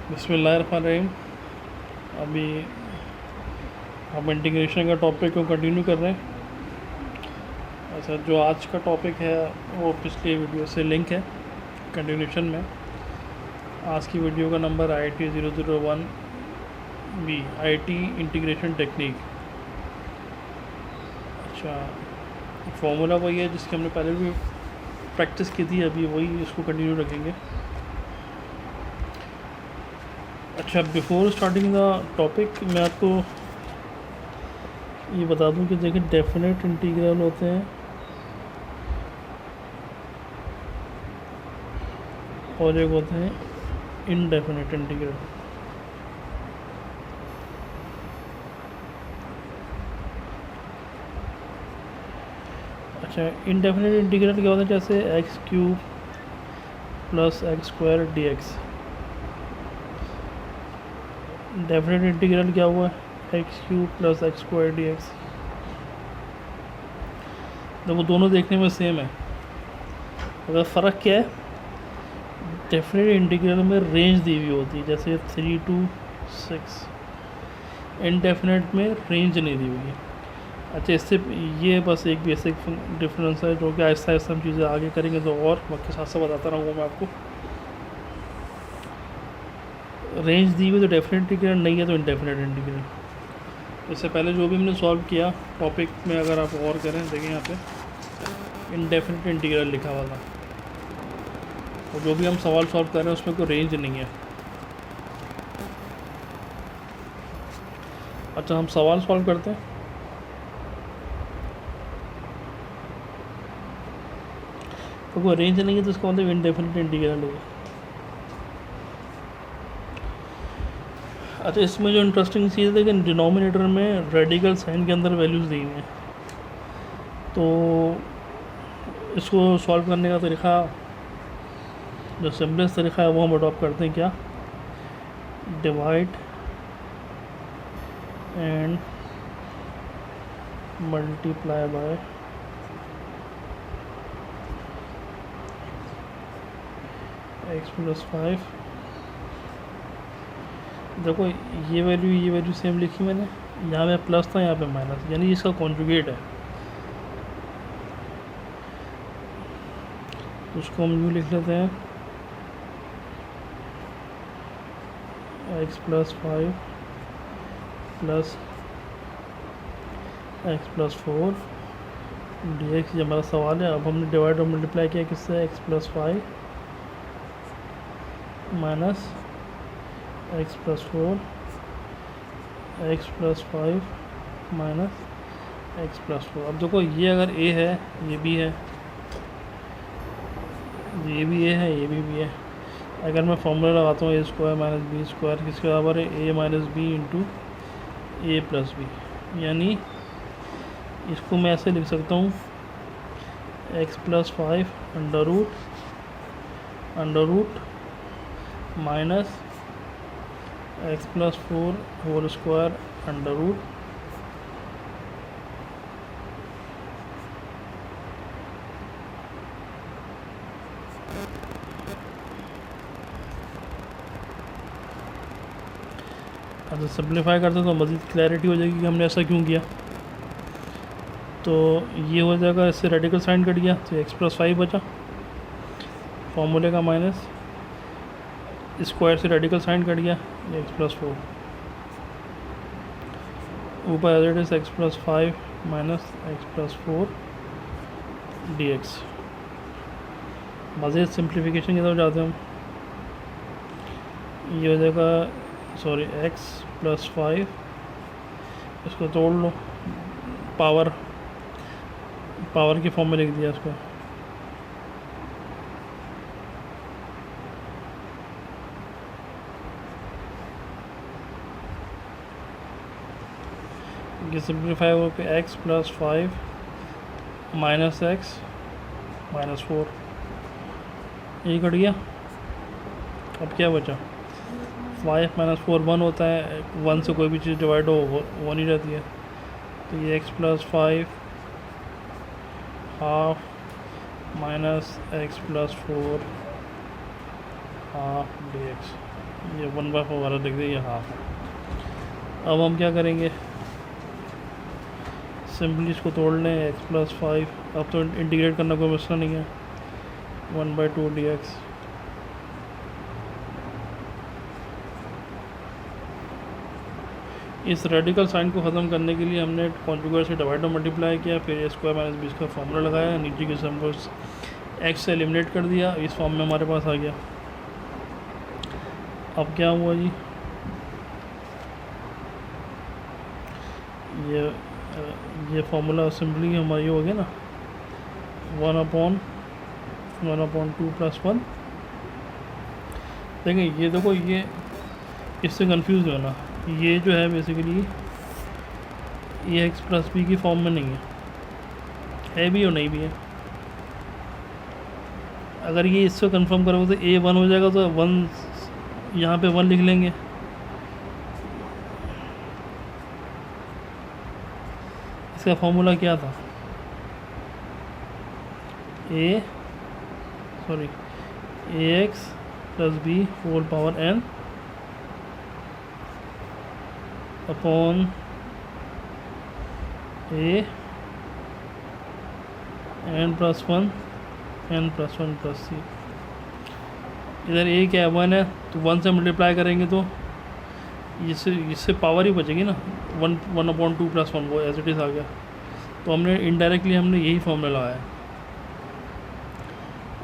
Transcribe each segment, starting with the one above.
बिस्मिल्लाहिर्रहमानिर्रहीम। अभी हम इंटीग्रेशन का टॉपिक को कंटिन्यू कर रहे हैं। अच्छा, जो आज का टॉपिक है वो पिछली वीडियो से लिंक है कंटिन्यूशन में। आज की वीडियो का number IT-001-B IT integration technique. अच्छा, फॉर्मूला वही है जिसकी हमने पहले भी प्रैक्टिस की थी, अभी वही इसको कंटिन्यू रखेंगे। अच्छा, बिफोर स्टार्टिंग द टॉपिक मैं आपको ये बता दूं कि देखिए डेफिनेट इंटीग्रल होते हैं और एक होते हैं इनडेफिनेट इंटीग्रल। अच्छा, इनडेफिनेट इंटीग्रल क्या होता है? जैसे x cube plus x square D x. Definite integral क्या हुआ? X cube plus x square D x. वो दोनों देखने में सेम है, अगर फ़र्क क्या है? डेफिनेट इंटीग्रल में रेंज दी हुई होती है, जैसे 3 to 6। इनडेफिनेट में रेंज नहीं दी हुई है। अच्छा, इससे ये बस एक बेसिक डिफरेंस है जो कि आहिस्ता आहिस्ता हम चीज़ें आगे करेंगे तो और वक्त के साथ साथ बताता रहूँगा मैं आपको। रेंज दी हुई तो डेफिनेट इंटीग्रल, नहीं है तो इनडेफिनेट इंटीग्रल। इससे पहले जो भी हमने सॉल्व किया टॉपिक में, अगर आप और करें, देखिए यहाँ पे इनडेफिनेट इंटीग्रल लिखा हुआ था, और जो भी हम सवाल सॉल्व कर रहे हैं उसमें कोई रेंज नहीं है। अच्छा, हम सवाल सॉल्व करते हैं। तो कोई रेंज नहीं है तो इसका मतलब इनडेफिनेट इंटीग्रल होगा। अच्छा, इसमें जो इंटरेस्टिंग चीज़ है कि डिनोमिनेटर में रेडिकल साइन के अंदर वैल्यूज़ दी हुई हैं, तो इसको सॉल्व करने का तरीक़ा, जो सिंपलेस्ट तरीक़ा है वो हम अडॉप्ट करते हैं। क्या? Divide and multiply by x plus 5। देखो ये वैल्यू सेम लिखी मैंने, यहाँ पे प्लस था, यहाँ पे माइनस, यानी इसका कॉन्जुगेट है। उसको हम यूँ लिख लेते हैं, x plus 5 plus x plus 4 D x. ये हमारा सवाल है। अब हमने डिवाइड और मल्टीप्लाई किया किससे? X plus 5 minus X plus 4 x plus 5 minus X plus 4। अब देखो ये अगर ए है, ये भी है, ये भी ए है, ये भी है। अगर मैं फॉर्मूला लगाता हूँ A square minus B square किसके बराबर है? A minus B into A plus B. यानी इसको मैं ऐसे लिख सकता हूँ, X plus 5 under root minus X plus 4 whole square under root अगर सिंप्लीफाई करते तो मज़ीद क्लैरिटी हो जाएगी कि हमने ऐसा क्यों किया। तो ये हो जाएगा, इससे रेडिकल साइन कट गया तो एक्स प्लस 5 बचा, फॉर्मूले का माइनस, स्क्वायर से रेडिकल साइन कट गया, एक्स प्लस 4 ऊपर as it is X plus 5 minus X plus 4 D X. मज़ीद सिंप्लीफिकेशन की तरफ जाते हैं हम। ये हो जाएगा, सॉरी, एक्स प्लस 5, इसको तोड़ लो, पावर की फॉर्म में लिख दिया इसको। ये सिंप्लीफाई हो के x plus 5 minus x minus 4, ये कट गया। अब क्या बचा? 5 माइनस 4 1 होता है, 1 से कोई भी चीज़ डिवाइड हो 1 ही रहती है। तो ये x plus 5 half minus X plus 4 half D x. ये 1/4 वाला लिख दिया, ये हाफ है। अब हम क्या करेंगे, सिंपली इसको तोड़ लें, x+5। अब तो इंटीग्रेट करना कोई मसला नहीं है, 1/2 dx। इस रेडिकल साइन को ख़त्म करने के लिए हमने कॉन्जुगेट से डिवाइड और मल्टीप्लाई किया, फिर a² - b² फार्मूला लगाया, नीचे की सम को x से एलिमिनेट कर दिया, इस फॉर्म में हमारे पास आ गया। अब क्या हुआ जी, ये फार्मूला सिंपली हमारा ये हो गया ना, 1/2 + 1। देखें ये देखो, ये इससे कंफ्यूज हो ना, ये जो है बेसिकली ये x+b की फॉर्म में नहीं है भी और नहीं भी है। अगर ये इससे कंफर्म करोगे तो a 1 हो जाएगा, तो 1 यहाँ पे 1 लिख लेंगे। इसका फॉर्मूला क्या था, ax + b whole power n upon a n+1 + c। इधर a क्या है, 1 है, तो 1 से मल्टीप्लाई करेंगे तो इससे पावर ही बचेगी ना, 1/2 + 1, वो एज इट इज़ आ गया। तो हमने इनडायरेक्टली हमने यही फॉर्मूला लगाया।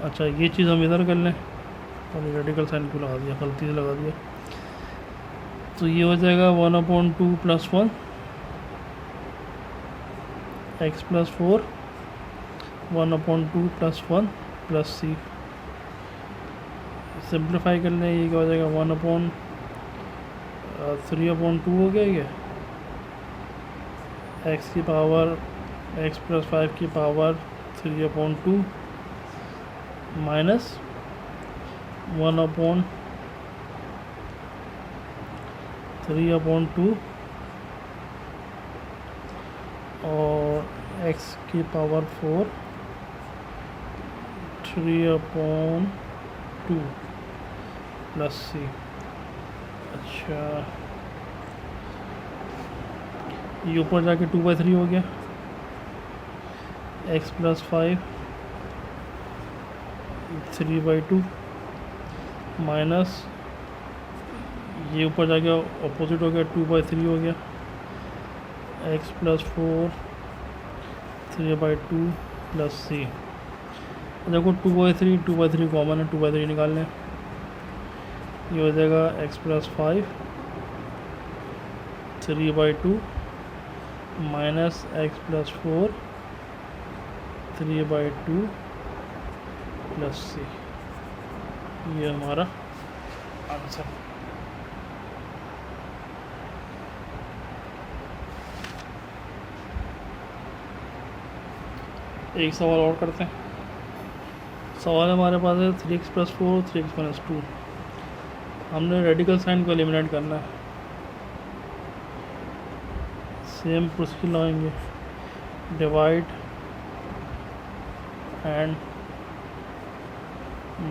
अच्छा ये चीज़ हम इधर कर लें, और रेडिकल साइन को लगा दिया, गलती से लगा दिया, तो ये हो जाएगा 1/2 + 1 x+4 1/2 + 1 + c। सिंप्लीफाई कर लें, ये क्या हो जाएगा, 1/3/2 हो गया ये, x की पावर x+5 की पावर 3/2 माइनस 1/3/2 और x की पावर 4 3/2 + c। अच्छा ये ऊपर जाके 2/3 हो गया, x+5 3/2 माइनस ये ऊपर जाके अपोजिट हो गया, 2/3 हो गया, x+4 3/2 + c। देखो 2/3 कॉमन है, 2/3 निकाल लें, ये हो जाएगा x+5 3/2 माइनस x+4 3/2 + c। ये हमारा आंसर। एक सवाल और करते हैं। सवाल हमारे पास है 3x + 4 3x - 2। हमने रेडिकल साइन को एलिमिनेट करना है, सेम प्रोसीजर लगाएंगे, divide and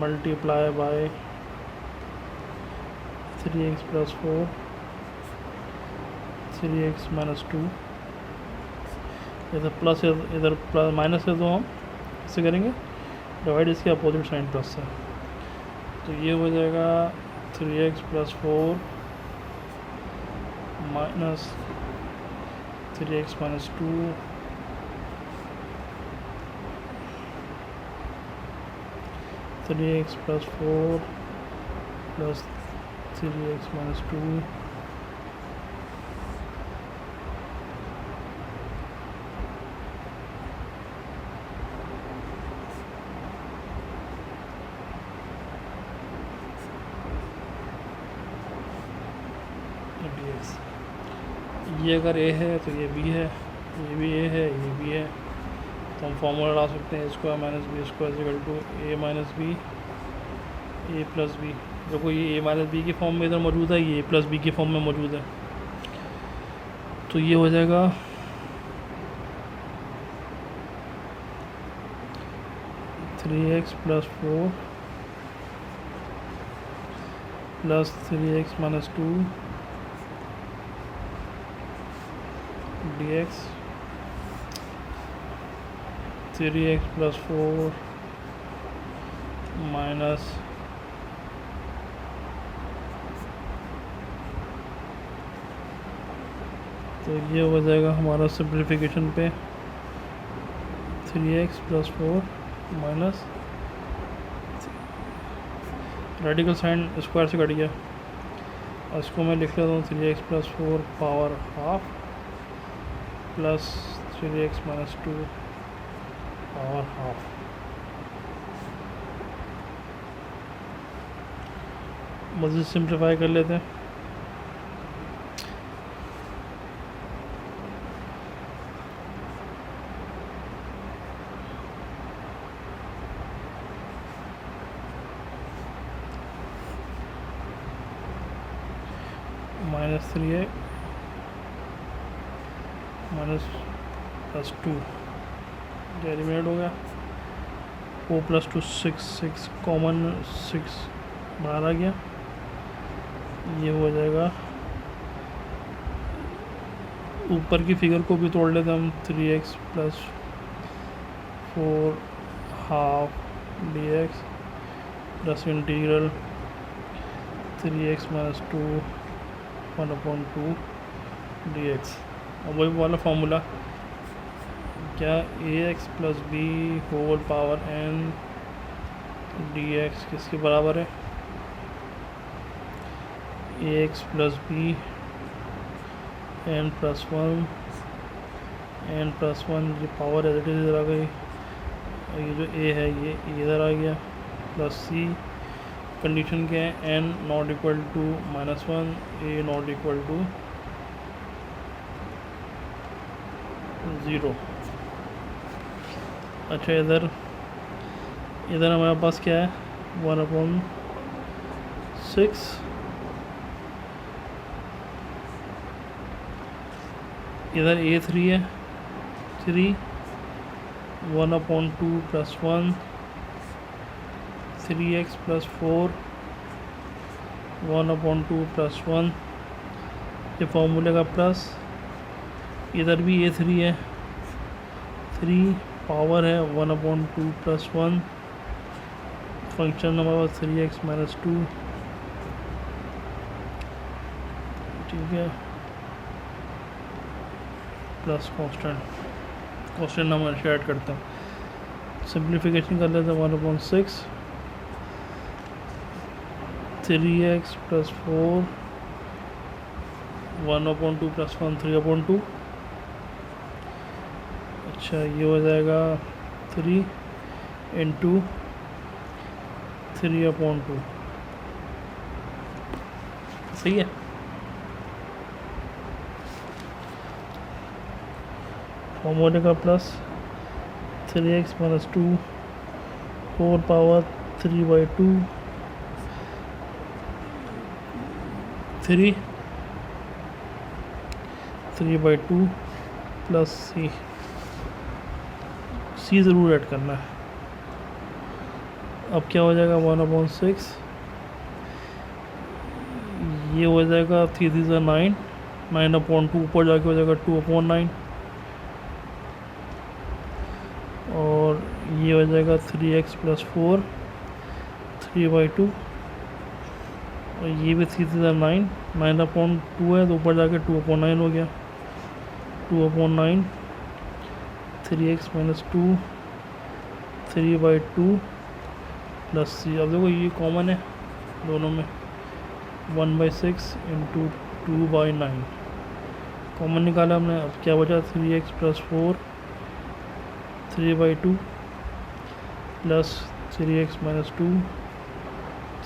multiply by 3x + 4 3x - 2। इधर प्लस इधर प्लस माइनस है, तो हम इससे करेंगे डिवाइड, इसके अपोजिट साइन प्लस है, तो ये हो जाएगा 3x + 4 minus 3x - 2 3x + 4 + 3x - 2 dx। ये अगर a है तो ये b है, ये भी a है, ये भी है, तो हम फॉर्मूला ला सकते हैं, a² - b² = a - b a + b। देखो ये a - b की फॉर्म में इधर मौजूद है, ये a + b की फॉर्म में मौजूद है, तो ये हो जाएगा 3x + 4 plus 3x minus 2 dx, 3x plus 4 minus तो ये हो जाएगा हमारा सिंप्लीफिकेशन पे 3x plus 4 minus radical sine square से कट गया, इसको मैं लिख लेता हूँ 3x plus 4 power half plus 3x minus 2 power half. मज़ीद सिंप्लीफाई कर लेते हैं। Minus 3x minus plus 2 eliminate हो गया, 4 प्लस 2 6 कॉमन 6 बाहर आ गया। ये हो जाएगा, ऊपर की फिगर को भी तोड़ लेते हम 3x plus 4 half dx plus integral 3x minus 2 1/2 dx। अब वही वाला फॉर्मूला, क्या ax plus B whole power n dx किसके बराबर है? ax plus B n plus 1 ये पावर एज इट इज इधर आ गई, और ये जो a है ये इधर आ गया, प्लस c। कंडीशन क्या है? n not equal to -1, a not equal to 0। अच्छा, इधर हमारे पास क्या है? 1/6 इधर a3 है 3 1/2 प्लस 1 3x प्लस 4 1/2 प्लस 1 ये फॉर्मूले का प्लस, इधर भी a3 है 3 पावर है 1/2 प्लस 1 फंक्शन हमारे पास 3x माइनस 2, ठीक है, प्लस कॉन्स्टेंट हम ऐड करते हैं। सिंप्लीफिकेशन कर लेते हैं 1/6 3x प्लस 4 1/2 प्लस 1 3/2। अच्छा, ये हो जाएगा 3 इंटू 3/2, सही है। फॉर्मूले का plus 3x minus 2 4 power 3/2 3/2 plus C ज़रूर ऐड करना है। अब क्या हो जाएगा 1/6, ये हो जाएगा 3 3 9 9/2 ऊपर जाके हो जाएगा 2/9, और ये हो जाएगा 3x प्लस 4 3/2, और ये भी 3 3 9 9/2 है तो ऊपर जाके 2/9 हो गया 2/9 3x माइनस 2 3/2 प्लस सी। अब देखो ये कॉमन है दोनों में, 1/6 इंटू 2/9 कॉमन निकाला हमने। अब क्या बचा? 3x plus 4 3/2 plus 3x minus 2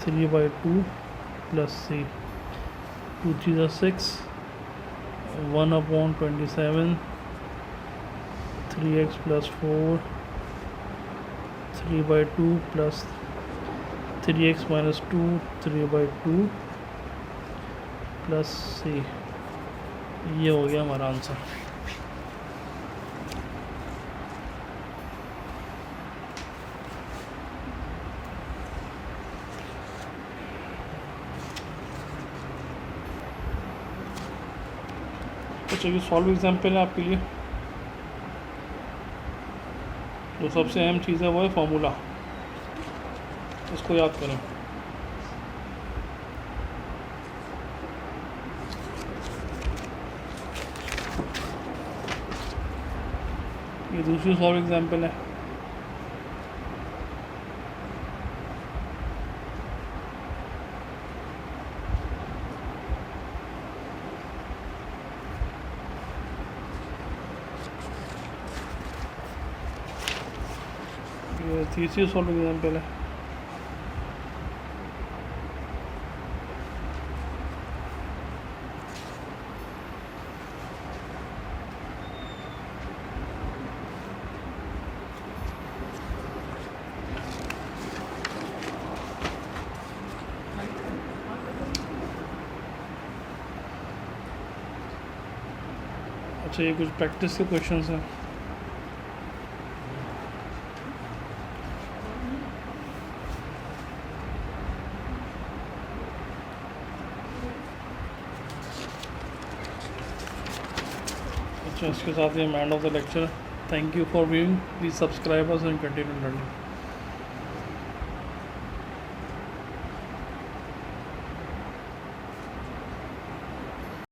3/2 plus C. 2 3 6 1/27 3x plus 4 3/2 plus 3x minus 2 3/2 plus C. ये हो गया हमारा आंसर। तो चलिए सॉल्व एग्जाम्पल है आपके लिए। जो सबसे अहम चीज़ है वो है फार्मूला, इसको याद करें। ये दूसरी सॉल्व एग्जाम्पल है। ये तीसरी सॉल्व एग्जाम्पल है। अच्छा, ये कुछ प्रैक्टिस के क्वेश्चंस हैं। अच्छा, इसके साथ ये end of the lecture. Thank you for viewing, please subscribe us and continue learning.